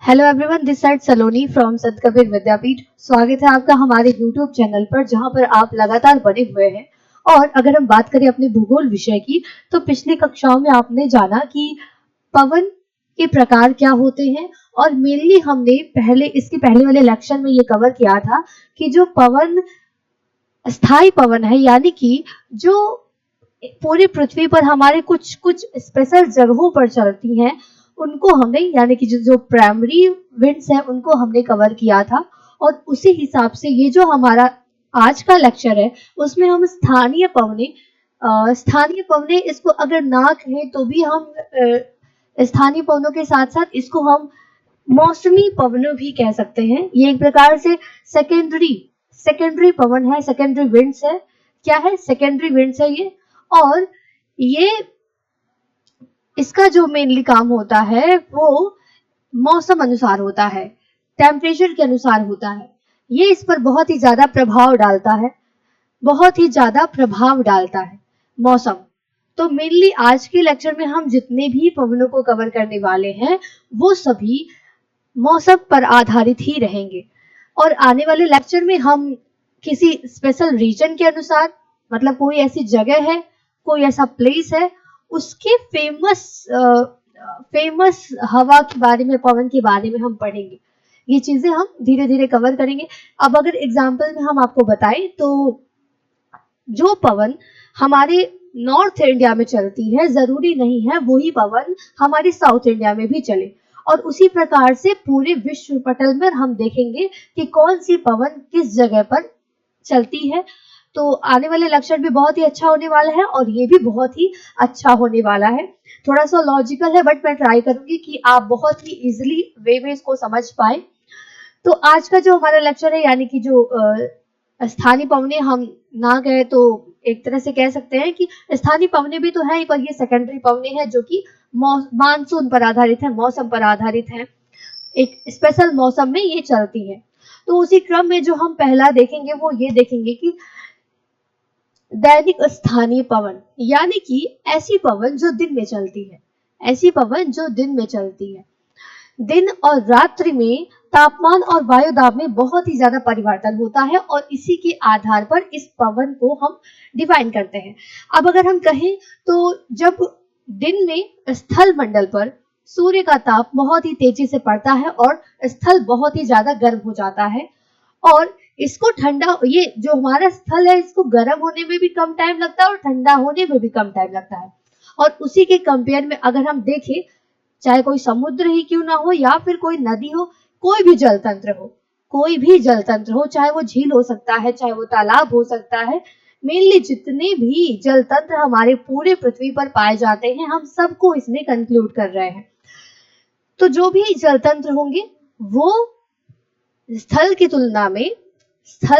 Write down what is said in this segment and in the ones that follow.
Hello everyone, this side Saloni from संत कबीर विद्यापीठ। स्वागत है आपका हमारे यूट्यूब चैनल पर, जहां पर आप लगातार बने हुए हैं। और अगर हम बात करें अपने भूगोल विषय की, तो पिछली कक्षाओं में आपने जाना कि पवन के प्रकार क्या होते हैं। और मेनली हमने इसके पहले वाले लेक्चर में ये कवर किया था कि जो पवन स्थायी पवन है, यानी कि जो पूरी पृथ्वी पर हमारे कुछ कुछ स्पेशल जगहों पर चलती हैं, उनको हमने, यानी कि जो प्राइमरी विंड्स है, उनको हमने कवर किया था। और उसी हिसाब से ये जो हमारा आज का लेक्चर है, उसमें हम स्थानीय पवने इसको अगर ना कहें तो भी हम स्थानीय पवनों के साथ साथ इसको हम मौसमी पवनों भी कह सकते हैं। ये एक प्रकार से सेकेंडरी पवन है, सेकेंडरी विंड्स है। क्या है? सेकेंडरी विंड्स है ये। और ये इसका जो मेनली काम होता है वो मौसम अनुसार होता है, टेम्परेचर के अनुसार होता है। ये इस पर बहुत ही ज्यादा प्रभाव डालता है, बहुत ही ज्यादा प्रभाव डालता है मौसम। तो मेनली आज के लेक्चर में हम जितने भी पवनों को कवर करने वाले हैं, वो सभी मौसम पर आधारित ही रहेंगे। और आने वाले लेक्चर में हम किसी स्पेशल रीजन के अनुसार, मतलब कोई ऐसी जगह है, कोई ऐसा प्लेस है, उसके फेमस हवा के बारे में, पवन के बारे में हम पढ़ेंगे। ये चीजें हम धीरे धीरे कवर करेंगे। अब अगर एग्जाम्पल में हम आपको बताएं तो जो पवन हमारे नॉर्थ इंडिया में चलती है, जरूरी नहीं है वही पवन हमारे साउथ इंडिया में भी चले। और उसी प्रकार से पूरे विश्व पटल में हम देखेंगे कि कौन सी पवन किस जगह पर चलती है। तो आने वाले लेक्चर भी बहुत ही अच्छा होने वाला है, और ये भी बहुत ही अच्छा होने वाला है। थोड़ा सा लॉजिकल है, बट मैं ट्राई करूंगी कि आप बहुत ही इजिली वे में इसको समझ पाए। तो आज का जो हमारा लेक्चर है, यानी कि जो स्थानीय पवने, हम ना गए तो एक तरह से कह सकते हैं कि स्थानीय पवने भी तो है, पर ये सेकेंडरी पवने हैं जो कि मानसून पर आधारित है, मौसम पर आधारित है, एक स्पेशल मौसम में ये चलती है। तो उसी क्रम में जो हम पहला देखेंगे वो ये देखेंगे कि दैनिक स्थानीय पवन, यानी कि ऐसी पवन जो दिन में चलती है, ऐसी पवन जो दिन में चलती है। दिन और रात्रि में तापमान और वायु दाब में बहुत ही ज्यादा परिवर्तन होता है, और इसी के आधार पर इस पवन को हम डिफाइन करते हैं। अब अगर हम कहें तो जब दिन में स्थल मंडल पर सूर्य का ताप बहुत ही तेजी से पड़ता है और स्थल बहुत ही ज्यादा गर्म हो जाता है, और इसको ठंडा, ये जो हमारा स्थल है, इसको गर्म होने में भी कम टाइम लगता है और ठंडा होने में भी कम टाइम लगता है। और उसी के कंपेयर में अगर हम देखें, चाहे कोई समुद्र ही क्यों ना हो या फिर कोई नदी हो, कोई भी जल तंत्र हो, कोई भी जल तंत्र हो, चाहे वो झील हो सकता है, चाहे वो तालाब हो सकता है, मेनली जितने भी जल तंत्र हमारे पूरे पृथ्वी पर पाए जाते हैं, हम सबको इसमें कंक्लूड कर रहे हैं। तो जो भी जल तंत्र होंगे वो स्थल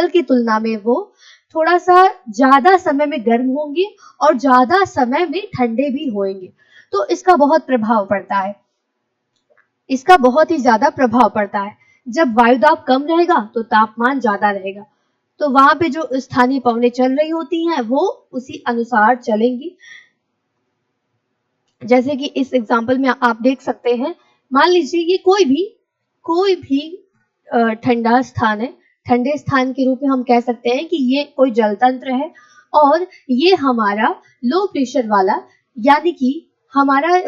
की तुलना में वो थोड़ा सा ज्यादा समय में गर्म होंगे और ज्यादा समय में ठंडे भी होंगे। तो इसका बहुत प्रभाव पड़ता है, इसका बहुत ही ज्यादा प्रभाव पड़ता है। जब वायुदाब कम रहेगा तो तापमान ज्यादा रहेगा, तो वहां पे जो स्थानीय पवनें चल रही होती हैं वो उसी अनुसार चलेंगी। जैसे कि इस एग्जांपल में आप देख सकते हैं, मान लीजिए ये कोई भी ठंडा स्थान है। ठंडे स्थान के रूप में हम कह सकते हैं कि ये कोई जल तंत्र है, और ये हमारा लो प्रेशर वाला, यानी कि हमारा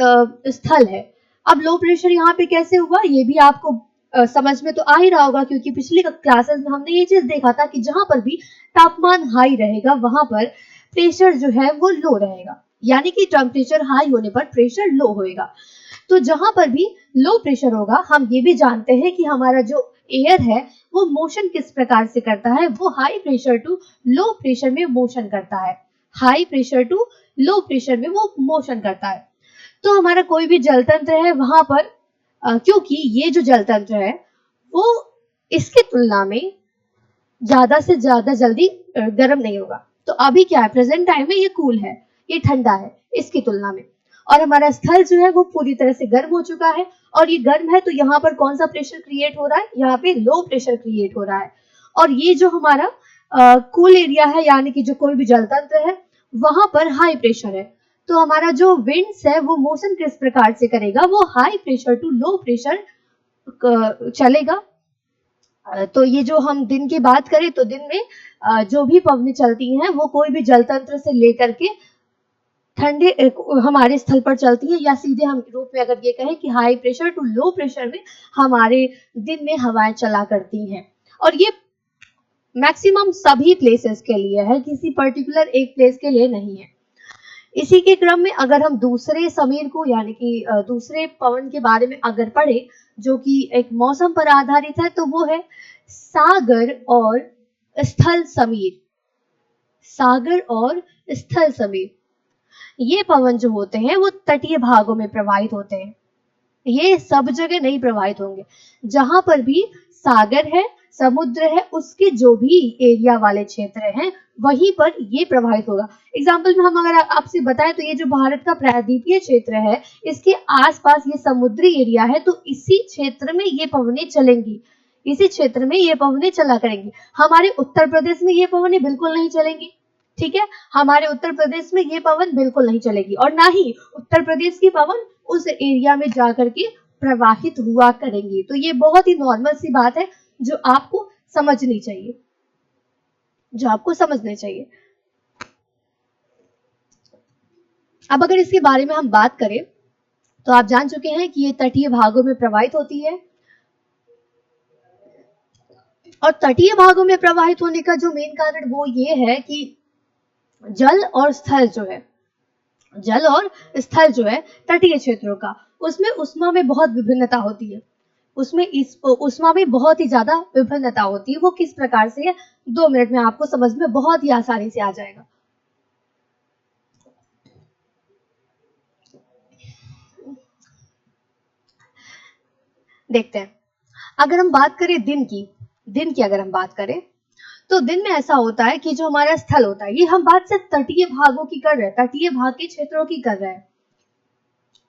स्थल है। अब लो प्रेशर यहाँ पे कैसे हुआ, ये भी आपको समझ में तो आ ही रहा होगा, क्योंकि पिछली क्लासेस में हमने ये चीज देखा था कि जहां पर भी तापमान हाई रहेगा वहां पर प्रेशर जो है वो लो रहेगा, यानी कि टेम्परेचर हाई होने पर प्रेशर लो होएगा। तो जहां पर भी लो प्रेशर होगा, हम ये भी जानते हैं कि हमारा जो एयर है वो मोशन किस प्रकार से करता है, वो high pressure to low pressure में मोशन करता है, high pressure to low pressure में वो मोशन करता है। तो हमारा कोई भी जल तंत्र है वहां पर क्योंकि ये जो जल तंत्र है वो इसकी तुलना में ज्यादा से ज्यादा जल्दी गर्म नहीं होगा। तो अभी क्या है, प्रेजेंट टाइम में ये कूल है, ये ठंडा है इसकी तुलना में। और हमारा स्थल जो है वो पूरी तरह से गर्म हो चुका है, और ये गर्म है तो यहाँ पर कौन सा प्रेशर क्रिएट हो रहा है, यहाँ पे लो प्रेशर क्रिएट हो रहा है। और ये जो हमारा कूल एरिया है, यानी कि जो कोई भी जल तंत्र है, वहां पर हाई प्रेशर है। तो हमारा जो विंड्स है वो मोशन किस प्रकार से करेगा, वो high pressure to low pressure चलेगा। तो ये जो हम दिन की बात करें तो दिन में जो भी पवनें चलती हैं वो कोई भी जल तंत्र से लेकर के ठंडे हमारे स्थल पर चलती है, या सीधे हम रूप में अगर ये कहें कि high pressure to low pressure में हमारे दिन में हवाएं चला करती हैं। और ये मैक्सिमम सभी प्लेसेस के लिए है, किसी पर्टिकुलर एक प्लेस के लिए नहीं है। इसी के क्रम में अगर हम दूसरे समीर को यानी कि दूसरे पवन के बारे में अगर पढ़े जो कि एक मौसम पर आधारित है, तो वो है सागर और स्थल समीर। सागर और स्थल समीर, ये पवन जो होते हैं वो तटीय भागों में प्रवाहित होते हैं। ये सब जगह नहीं प्रवाहित होंगे, जहां पर भी सागर है, समुद्र है, उसके जो भी एरिया वाले क्षेत्र हैं वहीं पर ये प्रवाहित होगा। एग्जाम्पल में हम अगर आपसे बताएं तो ये जो भारत का प्रायद्वीपीय क्षेत्र है, इसके आसपास ये समुद्री एरिया है, तो इसी क्षेत्र में ये पवनें चलेंगी, इसी क्षेत्र में ये पवनें चला करेंगी। हमारे उत्तर प्रदेश में ये पवनें बिल्कुल नहीं चलेंगी, ठीक है, हमारे उत्तर प्रदेश में ये पवन बिल्कुल नहीं चलेगी, और ना ही उत्तर प्रदेश की पवन उस एरिया में जाकर के प्रवाहित हुआ करेंगी। तो ये बहुत ही नॉर्मल सी बात है जो आपको समझनी चाहिए, जो आपको समझनी चाहिए। अब अगर इसके बारे में हम बात करें तो आप जान चुके हैं कि ये तटीय भागों में प्रवाहित होती है, और तटीय भागों में प्रवाहित होने का जो मेन कारण वो ये है कि जल और स्थल जो है, जल और स्थल जो है तटीय क्षेत्रों का, उसमें उष्मा में बहुत विभिन्नता होती है, उसमें इस उष्मा में बहुत ही ज्यादा विभिन्नता होती है। वो किस प्रकार से है, 2 मिनट में आपको समझ में बहुत ही आसानी से आ जाएगा। देखते हैं, अगर हम बात करें दिन की अगर हम बात करें तो दिन में ऐसा होता है कि जो हमारा स्थल होता है, ये हम बात सिर्फ तटीय भागों की कर रहे हैं, तटीय भाग के क्षेत्रों की कर रहे हैं।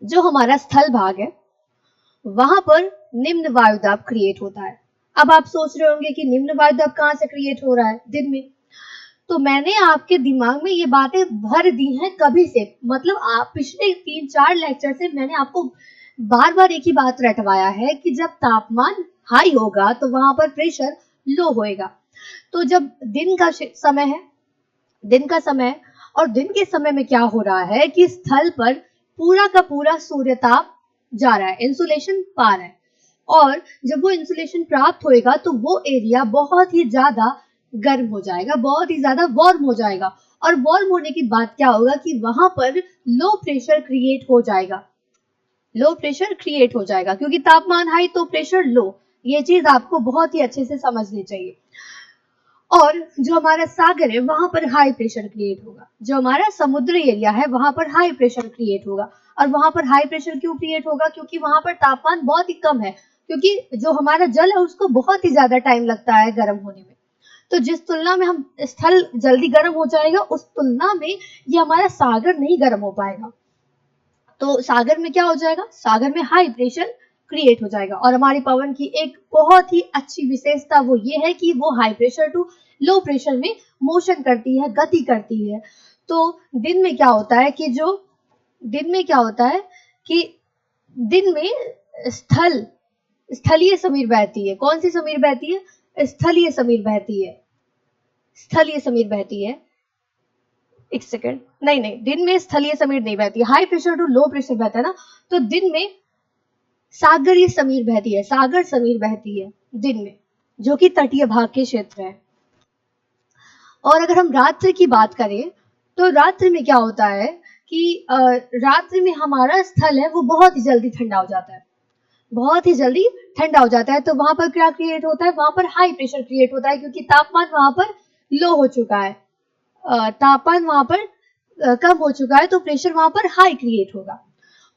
जो हमारा स्थल भाग है वहां पर निम्न वायुदाब क्रिएट होता है। अब आप सोच रहे होंगे कि निम्न वायुदाब कहाँ से क्रिएट हो रहा है दिन में, तो मैंने आपके दिमाग में ये बातें भर दी हैं कभी से, मतलब आप पिछले 3-4 लेक्चर से मैंने आपको बार बार एक ही बात रटवाया है कि जब तापमान हाई होगा तो वहां पर प्रेशर लो होएगा। तो जब दिन का समय है, दिन का समय, और दिन के समय में क्या हो रहा है कि स्थल पर पूरा का पूरा सूर्यताप जा रहा है, इंसुलेशन पा रहा है, और जब वो इंसुलेशन प्राप्त होएगा तो वो एरिया बहुत ही ज्यादा गर्म हो जाएगा, बहुत ही ज्यादा वार्म हो जाएगा, और वार्म होने की बात क्या होगा कि वहां पर लो प्रेशर क्रिएट हो जाएगा, लो प्रेशर क्रिएट हो जाएगा, क्योंकि तापमान हाई तो प्रेशर लो, ये चीज आपको बहुत ही अच्छे से समझनी चाहिए। और जो हमारा सागर है वहां पर हाई प्रेशर क्रिएट होगा, जो हमारा समुद्री एरिया है वहां पर हाई प्रेशर क्रिएट होगा, और वहां पर हाई प्रेशर क्यों क्रिएट होगा, क्योंकि वहां पर तापमान बहुत ही कम है, क्योंकि जो हमारा जल है उसको बहुत ही ज्यादा टाइम लगता है गर्म होने में। तो जिस तुलना में हम स्थल जल्दी गर्म हो जाएगा, उस तुलना में ये हमारा सागर नहीं गर्म हो पाएगा। तो सागर में क्या हो जाएगा, सागर में हाई प्रेशर क्रिएट हो जाएगा, और हमारी पवन की एक बहुत ही अच्छी विशेषता वो ये है कि वो high pressure to low pressure में मोशन करती है, गति करती है। तो दिन में क्या होता है कि जो दिन में क्या होता है कि दिन में स्थलीय समीर बहती है। कौन सी समीर बहती है, स्थलीय समीर बहती है, स्थलीय समीर बहती है। एक सेकेंड, नहीं, दिन में स्थलीय समीर नहीं बहती, high pressure to low pressure बहता है ना, तो दिन में सागरीय समीर बहती है, सागर समीर बहती है दिन में, जो कि तटीय भाग के क्षेत्र है। और अगर हम रात्रि की बात करें तो रात्रि में क्या होता है कि रात्रि में हमारा स्थल है वो बहुत ही जल्दी ठंडा हो जाता है, बहुत ही जल्दी ठंडा हो जाता है। तो वहां पर क्या क्रिएट होता है, वहां पर हाई प्रेशर क्रिएट होता है, क्योंकि तापमान वहां पर लो हो चुका है, तापमान वहां पर कम हो चुका है, तो प्रेशर वहां पर हाई क्रिएट होगा।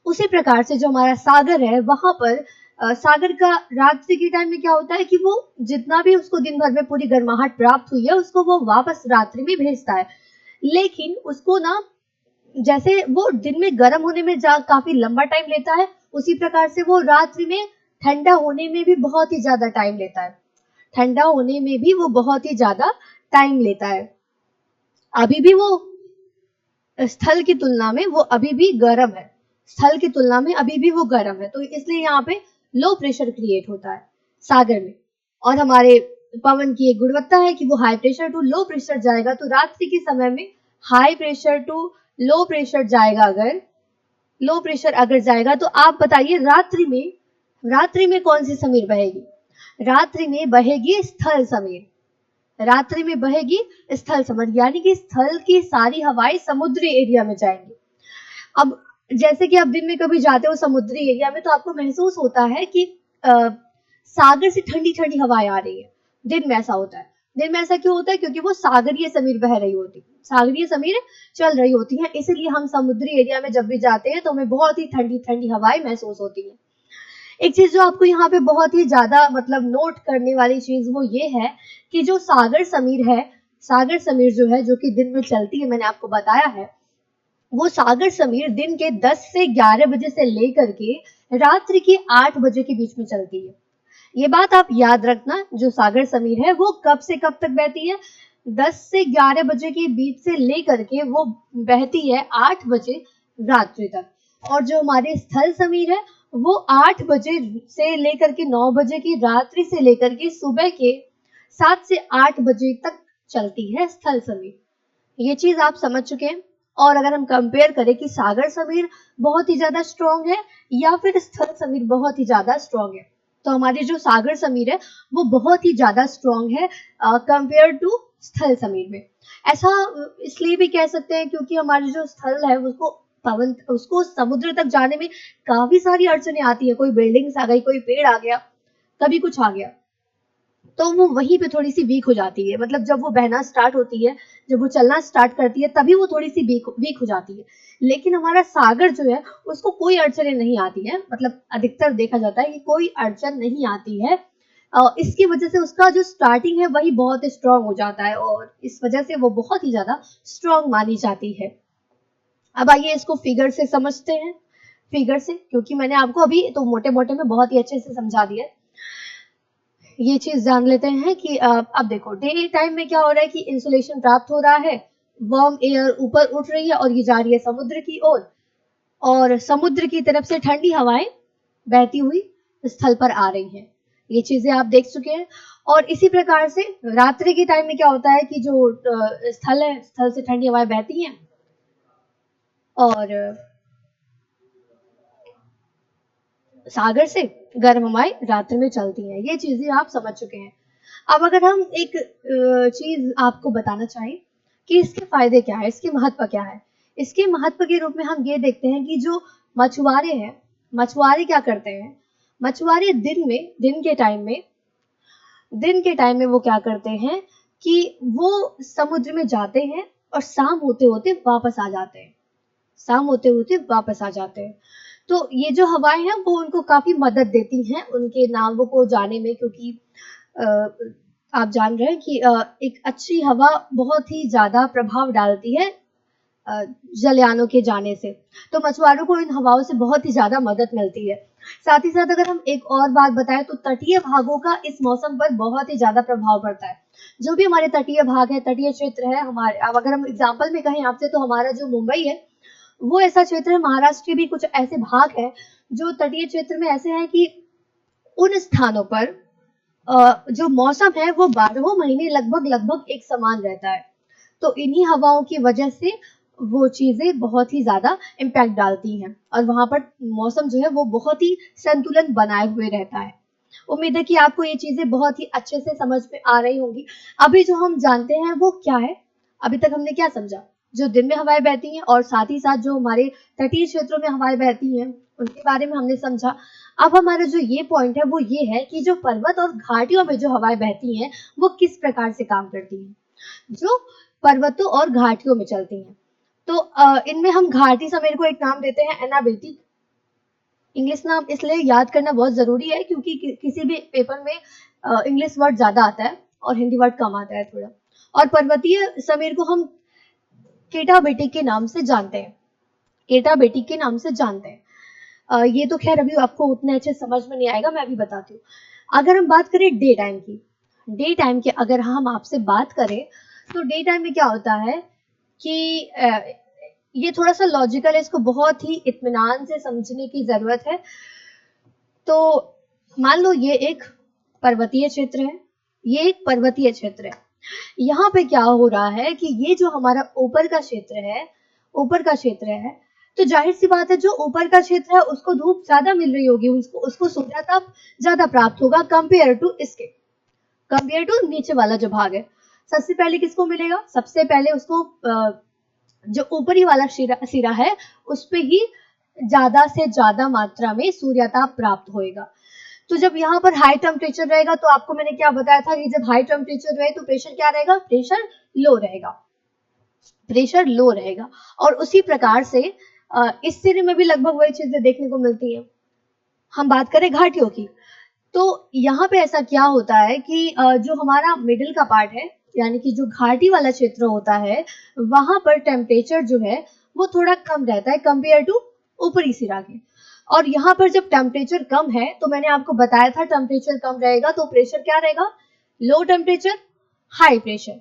उसी प्रकार से जो हमारा सागर है वहां पर सागर का रात्रि के टाइम में क्या होता है कि वो जितना भी उसको दिन भर में पूरी गर्माहट प्राप्त हुई है उसको वो वापस रात्रि में भेजता है, लेकिन उसको ना जैसे वो दिन में गर्म होने में काफी लंबा टाइम लेता है, उसी प्रकार से वो रात्रि में ठंडा होने में भी बहुत ही ज्यादा टाइम लेता है, ठंडा होने में भी वो बहुत ही ज्यादा टाइम लेता है। अभी भी वो स्थल की तुलना में वो अभी भी गर्म है, स्थल की तुलना में अभी भी वो गर्म है, तो इसलिए यहाँ पे लो प्रेशर क्रिएट होता है सागर में। और हमारे पवन की एक गुणवत्ता है कि वो high pressure to low pressure जाएगा, तो रात्रि के समय में high pressure to low pressure जाएगा, अगर लो प्रेशर अगर जाएगा तो आप बताइए रात्रि में कौन सी समीर बहेगी? रात्रि में बहेगी स्थल समीर। रात्रि में बहेगी स्थल समीर, यानी कि स्थल की सारी हवाएं समुद्री एरिया में जाएंगी। अब जैसे कि आप दिन में कभी जाते हो समुद्री एरिया में तो आपको महसूस होता है कि सागर से ठंडी ठंडी हवाएं आ रही है। दिन में ऐसा होता है। दिन में ऐसा क्यों होता है? क्योंकि वो सागरीय समीर बह रही होती, सागरीय समीर चल रही होती है, इसलिए हम समुद्री एरिया में जब भी जाते हैं तो हमें बहुत ही ठंडी ठंडी हवाएं महसूस होती है। एक चीज जो आपको यहाँ पे बहुत ही ज्यादा मतलब नोट करने वाली चीज वो ये है कि जो सागर समीर है, सागर समीर जो है, जो कि दिन में चलती है, मैंने आपको बताया है, वो सागर समीर दिन के 10 से 11 बजे से लेकर के रात्रि के 8 बजे के बीच में चलती है। ये बात आप याद रखना, जो सागर समीर है वो कब से कब तक बहती है? 10 से 11 बजे के बीच से लेकर के वो बहती है 8 बजे रात्रि तक। और जो हमारे स्थल समीर है वो 8 बजे से लेकर के 9 बजे की रात्रि से लेकर के सुबह के 7 से 8 बजे तक चलती है स्थल समीर। ये चीज आप समझ चुके हैं। और अगर हम कंपेयर करें कि सागर समीर बहुत ही ज्यादा स्ट्रॉन्ग है या फिर स्थल समीर बहुत ही ज्यादा स्ट्रॉन्ग है, तो हमारी जो सागर समीर है वो बहुत ही ज्यादा स्ट्रॉन्ग है कंपेयर टू स्थल समीर में। ऐसा इसलिए भी कह सकते हैं क्योंकि हमारी जो स्थल है उसको समुद्र तक जाने में काफी सारी अड़चने आती है। कोई बिल्डिंग्स आ गई, कोई पेड़ आ गया, कभी कुछ आ गया, तो वो वहीं पे थोड़ी सी वीक हो जाती है। मतलब जब वो बहना स्टार्ट होती है, जब वो चलना स्टार्ट करती है, तभी वो थोड़ी सी वीक हो जाती है। लेकिन हमारा सागर जो है उसको कोई अड़चने नहीं आती है, मतलब अधिकतर देखा जाता है कि कोई अड़चन नहीं आती है। इसकी वजह से उसका जो स्टार्टिंग है वही बहुत स्ट्रांग हो जाता है और इस वजह से वो बहुत ही ज्यादा स्ट्रांग मानी जाती है। अब आइए इसको फिगर से समझते हैं। फिगर से, क्योंकि मैंने आपको अभी तो मोटे मोटे में बहुत ही अच्छे से समझा दिया। ये चीज जान लेते हैं कि अब देखो डे टाइम में क्या हो रहा है कि इंसुलेशन प्राप्त हो रहा है, वार्म एयर ऊपर उठ रही है और ये जा रही है समुद्र की ओर, और समुद्र की तरफ से ठंडी हवाएं बहती हुई स्थल पर आ रही हैं। ये चीजें आप देख चुके हैं। और इसी प्रकार से रात्रि के टाइम में क्या होता है कि जो स्थल है, स्थल से ठंडी हवाएं बहती हैं और सागर से गर्म हवाएं रात्रि में चलती हैं। ये चीजें आप समझ चुके हैं। अब अगर हम एक चीज आपको बताना चाहें कि इसके फायदे क्या है, इसके महत्व क्या है, इसके महत्व के रूप में हम ये देखते हैं कि जो मछुआरे हैं, मछुआरे क्या करते हैं? मछुआरे दिन के टाइम में वो क्या करते हैं कि वो समुद्र में जाते हैं और शाम होते होते वापस आ जाते हैं, शाम होते होते वापस आ जाते हैं। तो ये जो हवाएं हैं वो उनको काफी मदद देती हैं उनके नावों को जाने में, क्योंकि आप जान रहे हैं कि एक अच्छी हवा बहुत ही ज्यादा प्रभाव डालती है जलयानों के जाने से। तो मछुआरों को इन हवाओं से बहुत ही ज्यादा मदद मिलती है। साथ ही साथ अगर हम एक और बात बताएं तो तटीय भागों का इस मौसम पर बहुत ही ज्यादा प्रभाव पड़ता है। जो भी हमारे तटीय भाग है, तटीय क्षेत्र है हमारे, अब अगर हम एग्जाम्पल में कहें आपसे तो हमारा जो मुंबई है वो ऐसा क्षेत्र है, महाराष्ट्र के भी कुछ ऐसे भाग है जो तटीय क्षेत्र में ऐसे हैं कि उन स्थानों पर जो मौसम है वो 12 महीने लगभग एक समान रहता है। तो इन्हीं हवाओं की वजह से वो चीजें बहुत ही ज्यादा इम्पैक्ट डालती हैं और वहां पर मौसम जो है वो बहुत ही संतुलन बनाए हुए रहता है। उम्मीद है कि आपको ये चीजें बहुत ही अच्छे से समझ में आ रही होंगी। अभी जो हम जानते हैं वो क्या है? अभी तक हमने क्या समझा? जो दिन में हवाएं बहती हैं और साथ ही साथ जो हमारे तटीय क्षेत्रों में हवाएं बहती हैं उनके बारे में हमने समझा। अब हमारा जो ये पॉइंट है वो ये है कि जो पर्वत और घाटियों में जो हवाएं बहती हैं वो किस प्रकार से काम करती हैं। जो पर्वतों और घाटियों में चलती हैं, तो इनमें हम घाटी समीर को एक नाम देते हैं एनाबेटिक। इंग्लिश नाम इसलिए याद करना बहुत जरूरी है क्योंकि किसी भी पेपर में इंग्लिश वर्ड ज्यादा आता है और हिंदी वर्ड कम आता है थोड़ा। और पर्वतीय समीर को हम केटाबेटिक के नाम से जानते हैं, केटाबेटिक के नाम से जानते हैं। ये तो खैर अभी आपको उतने अच्छे समझ में नहीं आएगा, मैं अभी बताती हूँ। अगर हम बात करें डे टाइम की, डे टाइम की अगर हम आपसे बात करें तो डे टाइम में क्या होता है कि ये थोड़ा सा लॉजिकल है, इसको बहुत ही इत्मीनान से समझने की जरूरत है। तो मान लो ये एक पर्वतीय क्षेत्र है, ये एक पर्वतीय क्षेत्र है। यहाँ पे क्या हो रहा है कि ये जो हमारा ऊपर का क्षेत्र है, ऊपर का क्षेत्र है, तो जाहिर सी बात है जो ऊपर का क्षेत्र है उसको धूप ज्यादा मिल रही होगी, उसको सूर्यताप ज्यादा प्राप्त होगा कंपेयर टू इसके, कंपेयर टू नीचे वाला जो भाग है। सबसे पहले किसको मिलेगा? सबसे पहले उसको जो ऊपरी वाला सिरा है उस पे ही ज्यादा से ज्यादा मात्रा में सूर्यताप प्राप्त होएगा। तो जब यहाँ पर हाई टेम्परेचर रहेगा तो आपको मैंने क्या बताया था कि जब हाई टेम्परेचर रहे तो प्रेशर क्या रहेगा? प्रेशर लो रहेगा, प्रेशर लो रहेगा। और उसी प्रकार से इस सिरे में भी लगभग वही चीजें देखने को मिलती है। हम बात करें घाटियों की, तो यहाँ पे ऐसा क्या होता है कि जो हमारा मिडिल का पार्ट है, यानी कि जो घाटी वाला क्षेत्र होता है, वहां पर टेम्परेचर जो है वो थोड़ा कम रहता है कंपेयर टू ऊपरी सिरा के। और यहाँ पर जब टेम्परेचर कम है तो मैंने आपको बताया था टेम्परेचर कम रहेगा तो प्रेशर क्या रहेगा? Low temperature high pressure.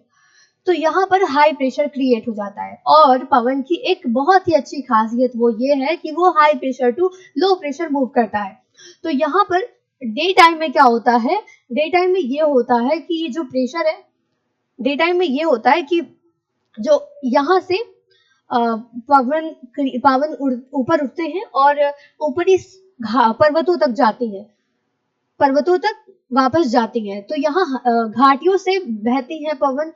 तो यहाँ पर हाई प्रेशर क्रिएट हो जाता है। और पवन की एक बहुत ही अच्छी खासियत वो ये है कि वो high pressure to low pressure move करता है। तो यहाँ पर डे टाइम में क्या होता है? डे टाइम में ये होता है कि ये जो प्रेशर है, डे टाइम में ये होता है कि जो यहाँ से पवन पवन ऊपर उठते हैं और ऊपरी पर्वतों तक जाती है, पर्वतों तक वापस जाती है। तो यहाँ घाटियों से बहती है पवन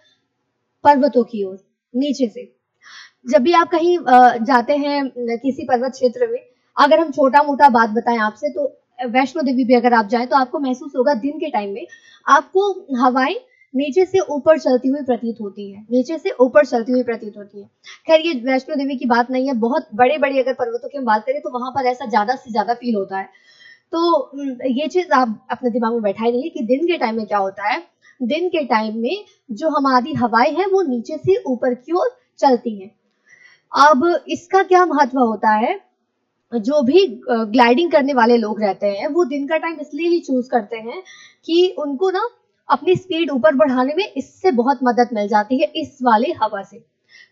पर्वतों की ओर नीचे से। जब भी आप कहीं जाते हैं किसी पर्वत क्षेत्र में, अगर हम छोटा मोटा बात बताएं आपसे, तो वैष्णो देवी भी अगर आप जाएं तो आपको महसूस होगा दिन के टाइम में आपको हवाएं नीचे से ऊपर चलती हुई प्रतीत होती है, नीचे से ऊपर चलती हुई प्रतीत होती है। खैर ये वैष्णो देवी की बात नहीं है, बहुत बड़े बड़े अगर पर्वतों की हम बात करें तो वहां पर ऐसा ज्यादा से ज्यादा फील होता है। तो ये चीज आप अपने दिमाग में बैठाई रहिए कि दिन के टाइम में क्या होता है। दिन के टाइम में जो हमारी हवाएं हैं वो नीचे से ऊपर की ओर चलती हैं। अब इसका क्या महत्व होता है? जो भी ग्लाइडिंग करने वाले लोग रहते हैं वो दिन का टाइम इसलिए ही चूज करते हैं कि उनको ना अपनी स्पीड ऊपर बढ़ाने में इससे बहुत मदद मिल जाती है, इस वाले हवा से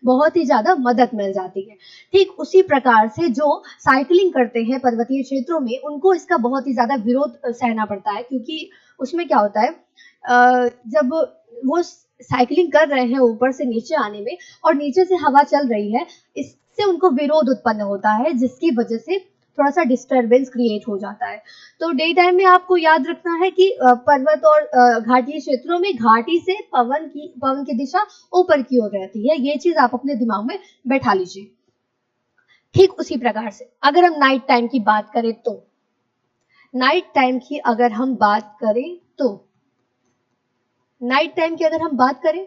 बहुत ही ज्यादा मदद मिल जाती है। ठीक उसी प्रकार से जो साइकिलिंग करते हैं पर्वतीय क्षेत्रों में उनको इसका बहुत ही ज्यादा विरोध सहना पड़ता है, क्योंकि उसमें क्या होता है जब वो साइकिलिंग कर रहे हैं ऊपर से नीचे आने में और नीचे से हवा चल रही है, इससे उनको विरोध उत्पन्न होता है जिसकी वजह से थोड़ा सा डिस्टरबेंस क्रिएट हो जाता है। तो डे टाइम में आपको याद रखना है कि पर्वत और घाटी क्षेत्रों में घाटी से पवन की दिशा ऊपर की ओर रहती है। ये चीज आप अपने दिमाग में बैठा लीजिए। ठीक उसी प्रकार से अगर हम नाइट टाइम की बात करें तो, नाइट टाइम की अगर हम बात करें तो नाइट टाइम की अगर हम बात करें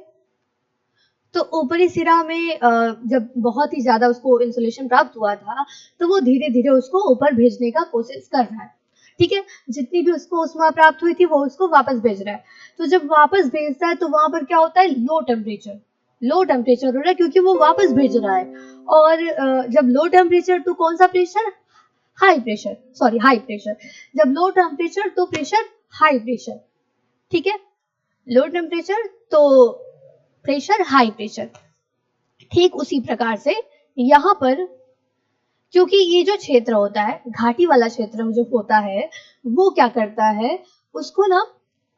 तो ऊपरी सिरा में जब बहुत ही ज्यादा उसको इंसुलेशन प्राप्त हुआ था तो वो धीरे धीरे उसको ऊपर भेजने का कोशिश कर रहा है। ठीक है, जितनी भी उसको ऊष्मा प्राप्त हुई थी वो उसको वापस भेज रहा है। तो जब वापस भेजता है तो वहां पर क्या होता है? लो टेम्परेचर हो रहा है क्योंकि वो वापस भेज रहा है। और जब लो टेम्परेचर तो कौन सा प्रेशर? High pressure. जब लो टेम्परेचर तो प्रेशर हाई प्रेशर। ठीक है, लो टेम्परेचर तो प्रेशर हाई प्रेशर। ठीक उसी प्रकार से यहाँ पर क्योंकि ये जो क्षेत्र होता है घाटी वाला क्षेत्र जो होता है वो क्या करता है, उसको ना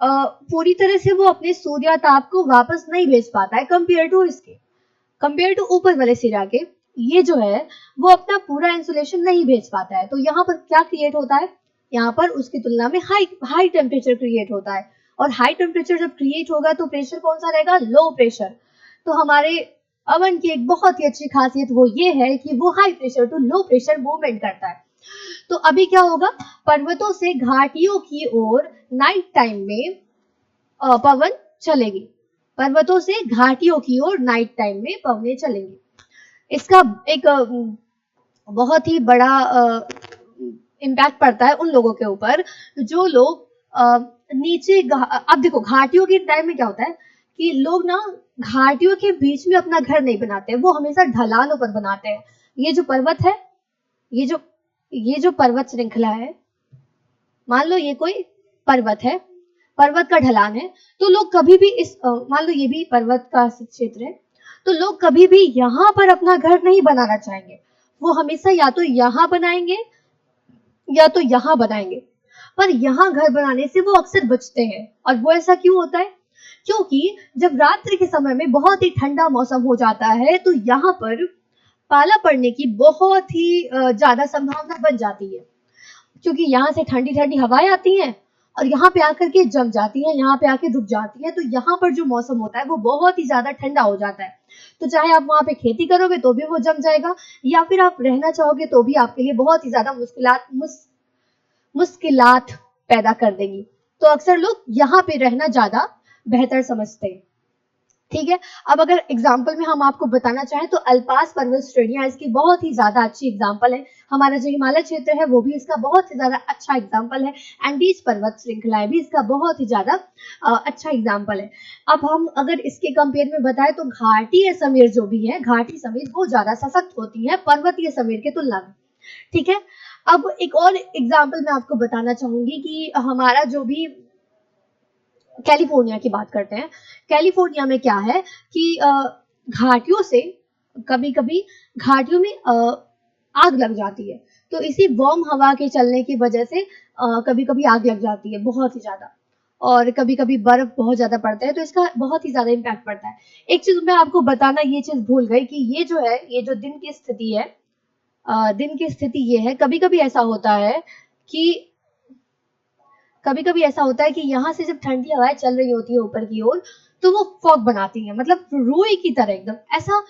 पूरी तरह से वो अपने सूर्यताप को वापस नहीं भेज पाता है कंपेयर टू ऊपर वाले सिरा के। ये जो है वो अपना पूरा इंसुलेशन नहीं भेज पाता है। तो यहाँ पर क्या क्रिएट होता है? यहाँ पर उसकी तुलना में हाई टेम्परेचर क्रिएट होता है। और हाई टेम्परेचर जब क्रिएट होगा तो प्रेशर कौन सा रहेगा? Low pressure. तो हमारे अवन की एक बहुत ही अच्छी खासियत वो ये है कि वो high pressure to low pressure movement करता है। तो अभी क्या होगा? पर्वतों से घाटियों की ओर नाइट टाइम में पवन चलेगी, पर्वतों से घाटियों की ओर नाइट टाइम में पवनें चलेंगी। इसका एक बहुत ही बड़ा इम्पैक्ट पड़ता है उन लोगों के ऊपर जो लोग नीचे अब देखो घाटियों के टाइम में क्या होता है कि लोग ना घाटियों के बीच में अपना घर नहीं बनाते, वो हमेशा ढलानों पर बनाते हैं। ये जो पर्वत है, ये जो पर्वत श्रृंखला है, मान लो ये कोई पर्वत है, पर्वत का ढलान है, तो लोग कभी भी मान लो ये भी पर्वत का क्षेत्र है, तो लोग कभी भी यहाँ पर अपना घर नहीं बनाना चाहेंगे। वो हमेशा या तो यहाँ बनाएंगे या तो यहाँ बनाएंगे। पर यहाँ घर बनाने से वो अक्सर बचते हैं। और वो ऐसा क्यों होता है? क्योंकि जब रात्रि के समय में बहुत ही ठंडा मौसम हो जाता है तो यहाँ पर पाला पड़ने की बहुत ही ज़्यादा संभावना बन जाती है, क्योंकि यहाँ से ठंडी-ठंडी हवाएँ आती हैं और यहाँ पे आकर के जम जाती हैं, यहाँ पे आके रुक जाती हैं, तो यहाँ पर जो मौसम होता है वो बहुत ही ज़्यादा ठंडा हो जाता है। तो चाहे आप वहाँ पे खेती करोगे तो भी वो जम जाएगा, या फिर आप रहना चाहोगे तो भी आपके लिए बहुत ही ज़्यादा मुश्किलात पैदा कर देगी। तो अक्सर लोग यहाँ पे रहना ज़्यादा बेहतर समझते हैं। ठीक है, अब अगर एग्जाम्पल में हम आपको बताना चाहें तो अल्पास पर्वत श्रेणियां इसकी बहुत ही ज्यादा अच्छी एग्जाम्पल है। हमारा जो हिमालय क्षेत्र है वो भी इसका बहुत ही ज्यादा अच्छा एग्जाम्पल है। एंडीज पर्वत श्रृंखलाएं भी इसका बहुत ही ज्यादा अच्छा एग्जाम्पल है। अब हम अगर इसके कंपेयर में बताएं तो घाटीय समीर जो भी है, घाटी समीर वो ज्यादा सशक्त होती है पर्वतीय समीर के तुलना में। ठीक है, अब एक और एग्जाम्पल मैं आपको बताना चाहूंगी कि हमारा जो भी कैलिफोर्निया की बात करते हैं। कैलिफोर्निया में क्या है कि घाटियों से कभी-कभी घाटियों में आग लग जाती है। तो इसी वार्म हवा के चलने की वजह से कभी-कभी आग लग जाती है बहुत ही ज़्यादा, और कभी-कभी बर्फ बहुत ज़्यादा पड़ता है तो इसका बहुत ही ज़्यादा इम्पैक्ट पड़ता है। एक चीज़ मैं आपको बताना ये चीज़ भूल गई कि ये जो है, ये जो दिन की स्थिति है, दिन की स्थिति ये है, कभी-कभी ऐसा होता है कि यहाँ से जब ठंडी हवाएं चल रही होती है ऊपर की ओर तो वो फॉग बनाती है, मतलब रुई की तरह एकदम ऐसा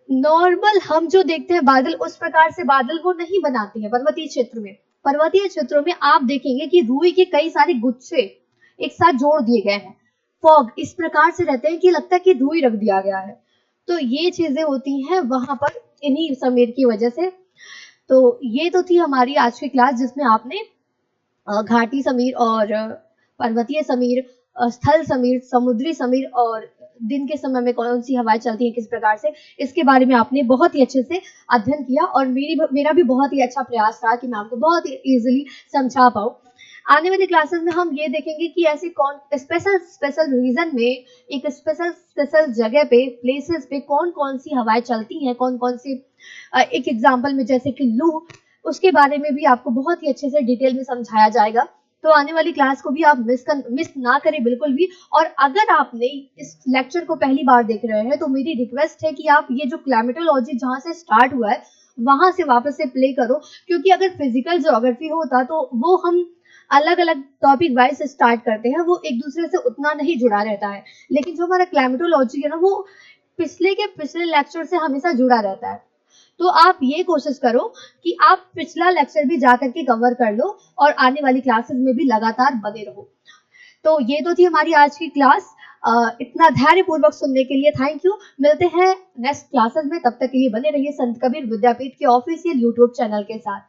नॉर्मल हम जो देखते हैं बादल उस प्रकार से बादल वो नहीं बनाती है पर्वतीय क्षेत्र में। पर्वतीय क्षेत्रों में आप देखेंगे कि रुई के कई सारे गुच्छे एक साथ जोड़ दिए गए हैं। फॉग इस प्रकार से रहते हैं कि लगता है कि रुई रख दिया गया है। तो ये चीजें होती हैं वहां पर इन्हीं समीर की वजह से। तो ये तो थी हमारी आज की क्लास जिसमें आपने घाटी समीर और पर्वतीय समीर, स्थल समीर, समुद्री समीर और दिन के समय में कौन सी हवाएं चलती हैं किस प्रकार से, इसके बारे में आपने बहुत ही अच्छे से अध्ययन किया और मेरा भी बहुत ही अच्छा प्रयास रहा कि मैं आपको बहुत ही इजीली समझा पाऊँ। आने वाली क्लासेस में हम ये देखेंगे कि ऐसे कौन स्पेशल रीजन में एक स्पेशल जगह पे, प्लेसेस पे कौन कौन सी हवाएं चलती हैं, कौन कौन सी एक एग्जाम्पल में जैसे कि लू, उसके बारे में भी आपको बहुत ही अच्छे से डिटेल में समझाया जाएगा। तो आने वाली क्लास को भी आप मिस ना करें बिल्कुल भी। और अगर आपने इस लेक्चर को पहली बार देख रहे हैं तो मेरी रिक्वेस्ट है कि आप ये जो क्लाइमेटोलॉजी जहाँ से स्टार्ट हुआ है वहां से वापस से प्ले करो, क्योंकि अगर फिजिकल ज्योग्राफी होता तो वो हम अलग अलग टॉपिक वाइज स्टार्ट करते हैं, वो एक दूसरे से उतना नहीं जुड़ा रहता है। लेकिन जो हमारा क्लाइमेटोलॉजी है ना वो पिछले लेक्चर से हमेशा जुड़ा रहता है। तो आप ये कोशिश करो कि आप पिछला लेक्चर भी जाकर के कवर कर लो और आने वाली क्लासेस में भी लगातार बने रहो। तो ये तो थी हमारी आज की क्लास। इतना धैर्य पूर्वक सुनने के लिए थैंक यू। मिलते हैं नेक्स्ट क्लासेस में, तब तक के लिए बने रहिए संत कबीर विद्यापीठ के ऑफिशियल यूट्यूब चैनल के साथ।